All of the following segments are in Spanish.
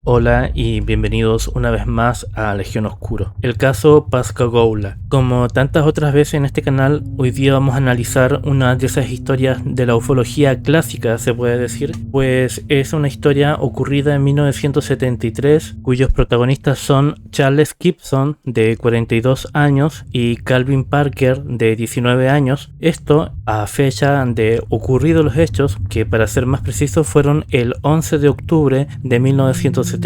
Hola y bienvenidos una vez más a Legión Oscuro. El caso Pascagoula. Como tantas otras veces en este canal, hoy día vamos a analizar una de esas historias de la ufología clásica, se puede decir, pues es una historia ocurrida en 1973, cuyos protagonistas son Charles Gibson, de 42 años, y Calvin Parker, de 19 años. Esto a fecha de ocurridos los hechos, que para ser más preciso fueron el 11 de octubre de 1973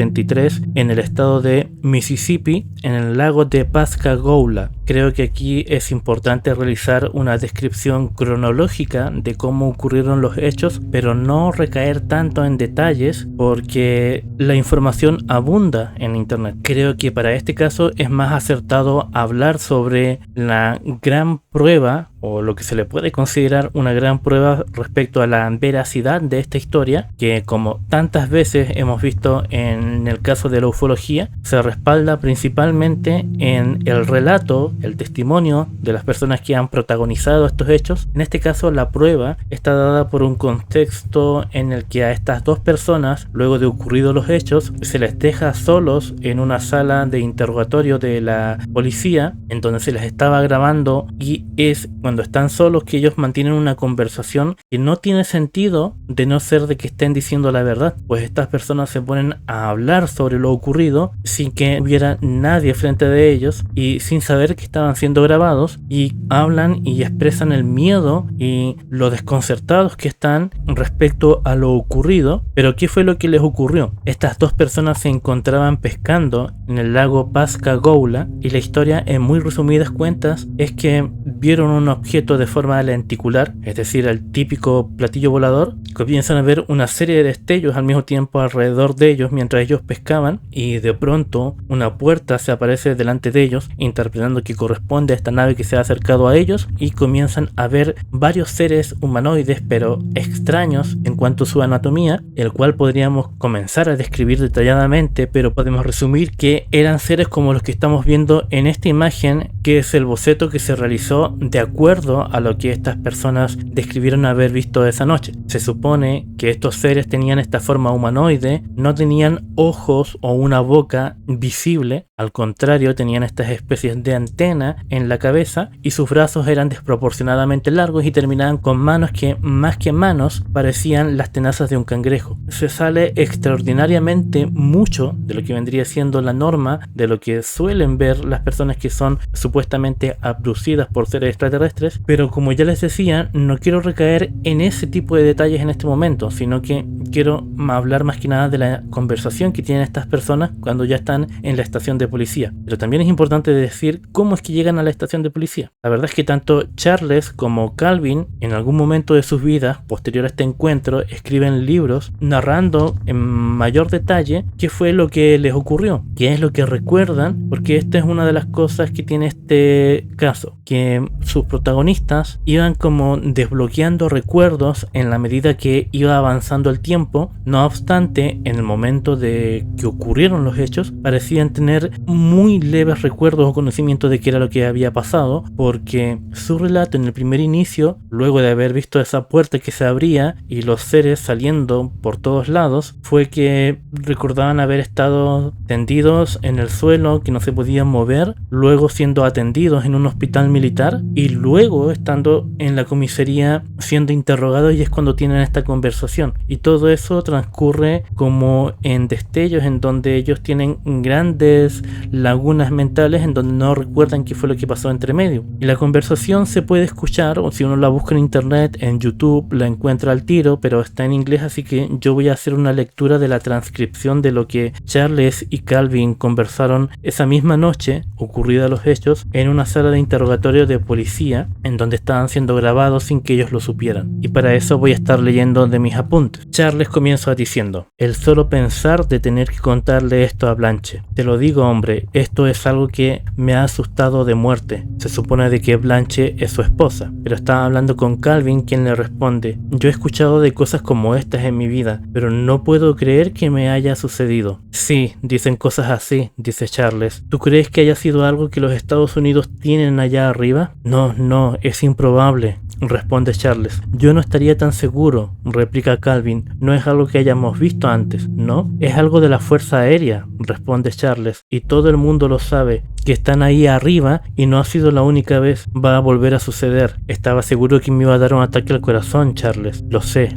en el estado de Mississippi, en el lago de Pascagoula. Creo que aquí es importante realizar una descripción cronológica de cómo ocurrieron los hechos, pero no recaer tanto en detalles porque la información abunda en internet. Creo que para este caso es más acertado hablar sobre la gran prueba, o lo que se le puede considerar una gran prueba respecto a la veracidad de esta historia, que como tantas veces hemos visto en el caso de la ufología, se respalda principalmente en el relato, el testimonio de las personas que han protagonizado estos hechos. En este caso, la prueba está dada por un contexto en el que a estas dos personas, luego de ocurridos los hechos, se les deja solos en una sala de interrogatorio de la policía, en donde se les estaba grabando, y es cuando están solos que ellos mantienen una conversación que no tiene sentido de no ser de que estén diciendo la verdad, pues estas personas se ponen a hablar sobre lo ocurrido sin que hubiera nadie frente de ellos y sin saber que estaban siendo grabados, y hablan y expresan el miedo y lo desconcertados que están respecto a lo ocurrido. Pero ¿qué fue lo que les ocurrió? Estas dos personas se encontraban pescando en el lago Pascagoula, y la historia en muy resumidas cuentas es que vieron un objeto de forma lenticular, es decir, el típico platillo volador. Comienzan a ver una serie de destellos al mismo tiempo alrededor de ellos mientras ellos pescaban, y de pronto una puerta se aparece delante de ellos, interpretando que corresponde a esta nave que se ha acercado a ellos, y comienzan a ver varios seres humanoides pero extraños en cuanto a su anatomía, el cual podríamos comenzar a describir detalladamente, pero podemos resumir que eran seres como los que estamos viendo en esta imagen, que es el boceto que se realizó de acuerdo a lo que estas personas describieron haber visto esa noche. Se supone que estos seres tenían esta forma humanoide, no tenían ojos o una boca visible, al contrario tenían estas especies de antena en la cabeza, y sus brazos eran desproporcionadamente largos y terminaban con manos que, más que manos, parecían las tenazas de un cangrejo. Se sale extraordinariamente mucho de lo que vendría siendo la norma, de lo que suelen ver las personas que son supuestamente abducidas por seres extraterrestres, pero como ya les decía, no quiero recaer en ese tipo de detalles en este momento, sino que quiero hablar más que nada de la conversación que tienen estas personas cuando ya están en la estación de policía. Pero también es importante decir cómo es que llegan a la estación de policía. La verdad es que tanto Charles como Calvin, en algún momento de sus vidas posterior a este encuentro, escriben libros narrando en mayor detalle qué fue lo que les ocurrió, qué es lo que recuerdan, porque esta es una de las cosas que tiene este caso, que sus protagonistas iban como desbloqueando recuerdos en la medida que iba avanzando el tiempo. No obstante, en el momento de que ocurrieron los hechos, parecían tener muy leves recuerdos o conocimiento de qué era lo que había pasado, porque su relato en el primer inicio, luego de haber visto esa puerta que se abría y los seres saliendo por todos lados, fue que recordaban haber estado tendidos en el suelo, que no se podían mover, luego siendo atendidos en un hospital militar, y luego estando en la comisaría siendo interrogados, y es cuando tienen esta conversación. Y todo eso transcurre como en destellos en donde ellos tienen grandes lagunas mentales en donde no recuerdan qué fue lo que pasó entre medio. Y la conversación se puede escuchar, o si uno la busca en internet, en YouTube, la encuentra al tiro, pero está en inglés, así que yo voy a hacer una lectura de la transcripción de lo que Charles y Calvin conversaron esa misma noche ocurrida los hechos en una sala de interrogatorio de policía, en donde estaban siendo grabados sin que ellos lo supieran. Y para eso voy a estar leyendo de mis apuntes. Charles comienza diciendo: el solo pensar de tener que contarle esto a Blanche. Te lo digo, hombre, esto es algo que me ha asustado estado de muerte. Se supone de que Blanche es su esposa, pero está hablando con Calvin, quien le responde: yo he escuchado de cosas como estas en mi vida, pero no puedo creer que me haya sucedido. Sí, dicen cosas así, dice Charles. ¿Tú crees que haya sido algo que los Estados Unidos tienen allá arriba? No, es improbable, responde Charles. Yo no estaría tan seguro, replica Calvin. No es algo que hayamos visto antes, ¿no? Es algo de la Fuerza Aérea, responde Charles, y todo el mundo lo sabe, que están ahí arriba y no ha sido la única vez. Va a volver a suceder. Estaba seguro que me iba a dar un ataque al corazón, Charles. Lo sé,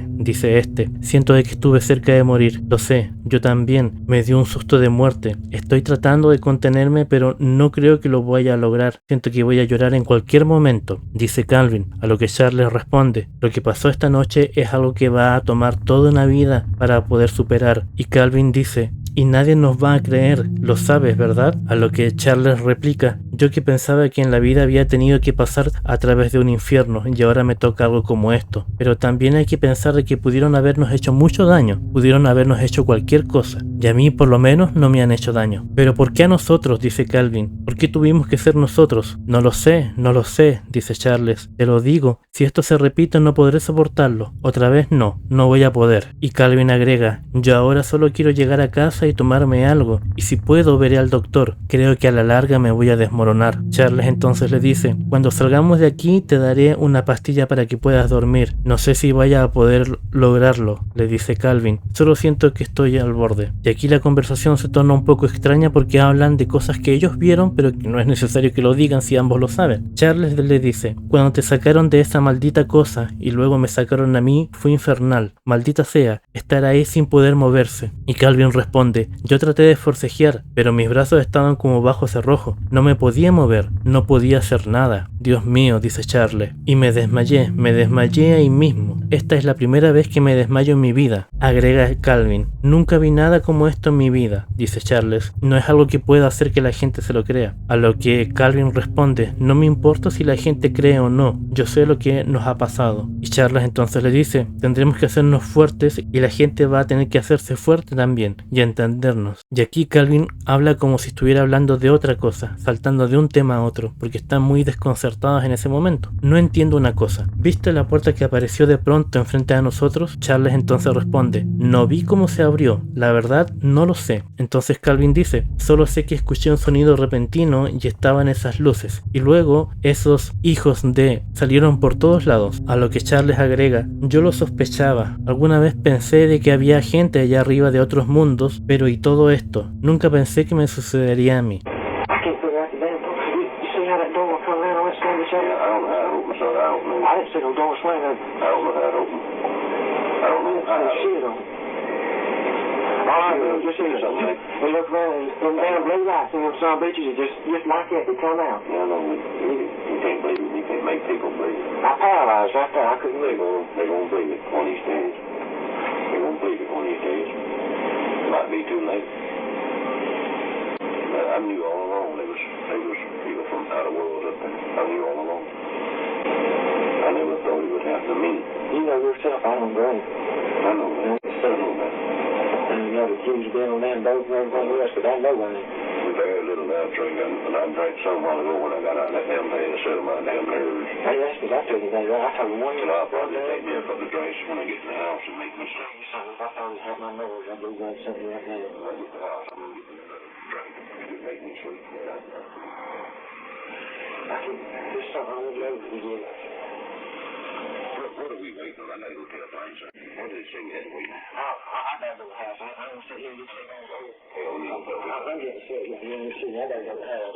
dice este. Siento de que estuve cerca de morir. Lo sé, yo también. Me dio un susto de muerte. Estoy tratando de contenerme, pero no creo que lo vaya a lograr. Siento que voy a llorar en cualquier momento, dice Calvin, a lo que Charles responde: lo que pasó esta noche es algo que va a tomar toda una vida para poder superar. Y Calvin dice: y nadie nos va a creer, lo sabes, ¿verdad? A lo que Charles replica: yo que pensaba que en la vida había tenido que pasar a través de un infierno y ahora me toca algo como esto. Pero también hay que pensar de que pudieron habernos hecho mucho daño, pudieron habernos hecho cualquier cosa, y a mí por lo menos no me han hecho daño. ¿Pero por qué a nosotros?, dice Calvin. ¿Por qué tuvimos que ser nosotros? No lo sé, dice Charles. Te lo digo, si esto se repite no podré soportarlo. Otra vez no voy a poder. Y Calvin agrega: yo ahora solo quiero llegar a casa y tomarme algo, y si puedo veré al doctor. Creo que a la larga me voy a desmoronar. Charles entonces le dice: cuando salgamos de aquí te daré una pastilla para que puedas dormir. No sé si vaya a poder lograrlo, le dice Calvin. Solo siento que estoy al borde. Y aquí la conversación se torna un poco extraña porque hablan de cosas que ellos vieron, pero que no es necesario que lo digan si ambos lo saben. Charles le dice: cuando te sacaron de esa maldita cosa y luego me sacaron a mí, fue infernal. Maldita sea, estar ahí sin poder moverse. Y Calvin responde: yo traté de forcejear, pero mis brazos estaban como bajo cerrojo. No me podía mover, no podía hacer nada. Dios mío, dice Charles. Y me desmayé ahí mismo. Esta es la primera vez que me desmayo en mi vida, agrega Calvin. Nunca vi nada como esto en mi vida, dice Charles. No es algo que pueda hacer que la gente se lo crea. A lo que Calvin responde: no me importa si la gente cree o no, yo sé lo que nos ha pasado. Y Charles entonces le dice: tendremos que hacernos fuertes y la gente va a tener que hacerse fuerte también y entendernos. Y aquí Calvin habla como si estuviera hablando de otra cosa, saltando de un tema a otro, porque están muy desconcertados en ese momento. No entiendo una cosa. ¿Viste la puerta que apareció de pronto enfrente a nosotros? Charles entonces responde: no vi cómo se abrió, la verdad no lo sé. Entonces Calvin dice: solo sé que escuché un sonido repentino y estaban esas luces, y luego esos hijos de salieron por todos lados. A lo que Charles agrega: yo lo sospechaba, alguna vez pensé de que había gente allá arriba de otros mundos, pero y todo esto, nunca pensé que me sucedería a mí. All I do is just see something. We look around and down blue lights and them some bitches are just like that. They come out. Yeah, no, you can't believe it. You can't make people believe it. I paralyzed right there. I couldn't move. They're gonna believe it one of these days. They're gonna believe it one of these days. It might be too late. But I knew all along they was people from out of the world up there. I knew all along. I never thought it would happen to me. You know yourself, I don't agree. I know that. I know that. And you know the kids been on that boat and everything else, but I know I ain't. Very little now drinking, and I drank some while ago when I got out of that damn thing to settle my damn nerves. Hey, that's because I took you there. I told you one And I'll probably take me a couple of drinks when I get in the house and make me sick. If I thought it had my nerves, I'd go grab something right now. When I get to the house, I'm gonna get another drink to make me sleep. I can, there's something on the road we get. What are we waiting on? I gotta go tell Frank, sir. What did he say we had to wait on? I gotta go to the house. I don't sit here and get sick on the road. Hell, we don't know. I'm getting sick. You know, see, I gotta go to the house.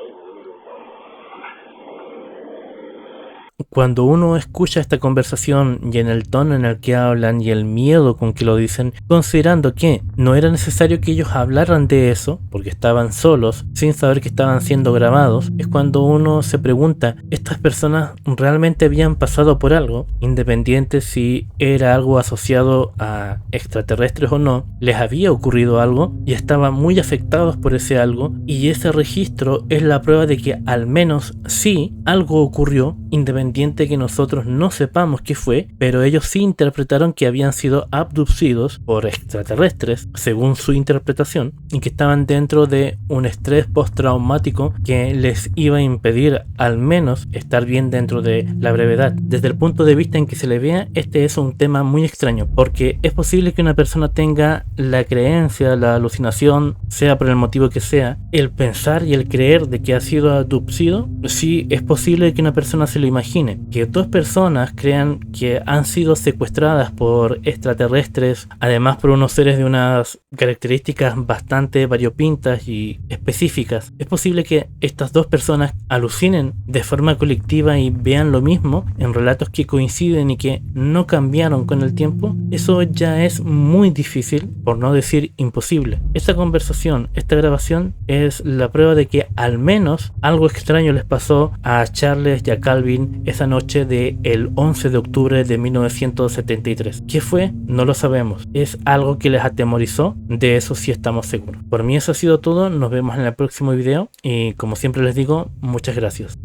Cuando uno escucha esta conversación y en el tono en el que hablan y el miedo con que lo dicen, considerando que no era necesario que ellos hablaran de eso, porque estaban solos, sin saber que estaban siendo grabados, es cuando uno se pregunta, ¿estas personas realmente habían pasado por algo? Independiente si era algo asociado a extraterrestres o no, les había ocurrido algo y estaban muy afectados por ese algo, y ese registro es la prueba de que al menos sí algo ocurrió, independiente que nosotros no sepamos qué fue, pero ellos sí interpretaron que habían sido abducidos por extraterrestres, según su interpretación, y que estaban dentro de un estrés postraumático que les iba a impedir al menos estar bien dentro de la brevedad. Desde el punto de vista en que se le vea, este es un tema muy extraño, porque es posible que una persona tenga la creencia, la alucinación, sea por el motivo que sea, el pensar y el creer de que ha sido abducido. Sí, es posible que una persona se lo imagine, que dos personas crean que han sido secuestradas por extraterrestres, además por unos seres de unas características bastante variopintas y específicas. Es posible que estas dos personas alucinen de forma colectiva y vean lo mismo en relatos que coinciden y que no cambiaron con el tiempo. Eso ya es muy difícil, por no decir imposible. Esta conversación, esta grabación es la prueba de que al menos algo extraño les pasó a Charles y a Calvin esa noche del 11 de octubre de 1973. ¿Qué fue? No lo sabemos. ¿Es algo que les atemorizó? De eso sí estamos seguros. Por mí eso ha sido todo. Nos vemos en el próximo video y como siempre les digo, muchas gracias.